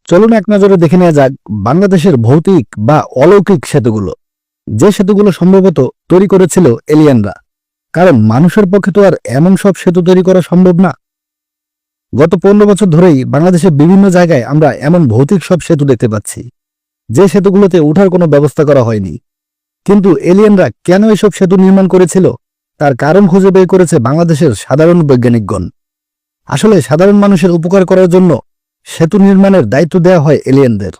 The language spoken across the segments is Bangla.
চলুন এক নজরে দেখে নেওয়া যাক বাংলাদেশের ভৌতিক বা অলৌকিক সেতুগুলো, যে সেতুগুলো সম্ভবত তৈরি করেছিল এলিয়েনরা। কারণ মানুষের পক্ষে তো আর এমন সব সেতু তৈরি করা সম্ভব না। গত 15 বছর ধরেই বাংলাদেশের বিভিন্ন জায়গায় আমরা এমন ভৌতিক সব সেতু দেখতে পাচ্ছি, যে সেতুগুলোতে ওঠার কোনো ব্যবস্থা করা হয়নি। কিন্তু এলিয়েনরা কেন এসব সেতু নির্মাণ করেছিল তার কারণ খুঁজে বের করেছে বাংলাদেশের সাধারণ বৈজ্ঞানিকগণ। আসলে সাধারণ মানুষের উপকার করার জন্য সেতু নির্মাণের দায়িত্ব দেওয়া হয় এলিয়েনদের।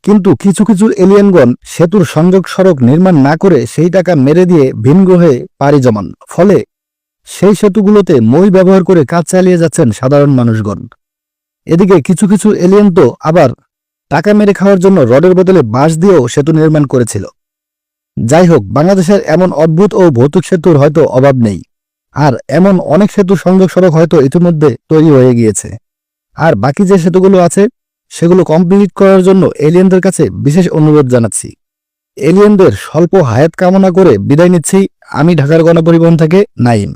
কিন্তু কিছু কিছু এলিয়েনগণ সেতুর সংযোগ সড়ক নির্মাণ না করে সেই টাকা মেরে দিয়ে ভিন গ্রহে পাড়ি জমান। ফলে সেই সেতুগুলোতে মই ব্যবহার করে কাজ চালিয়ে যাচ্ছেন সাধারণ মানুষগণ। এদিকে কিছু কিছু এলিয়েন তো আবার টাকা মেরে খাওয়ার জন্য রডের বদলে বাঁশ দিয়েও সেতু নির্মাণ করেছিল। যাই হোক, বাংলাদেশের এমন অদ্ভুত ও ভৌতিক সেতুর হয়তো অভাব নেই। আর এমন অনেক সেতু সংযোগ সড়ক হয়তো ইতিমধ্যে তৈরি হয়ে গিয়েছে। আর বাকি যে সেতুগুলো আছে সেগুলো কমপ্লিট করার জন্য এলিয়েনদের কাছে বিশেষ অনুরোধ জানাচ্ছি। এলিয়েনদের স্বল্প হায়াত কামনা করে বিদায় নিচ্ছি আমি, ঢাকার গণপরিবহন থেকে নাইম।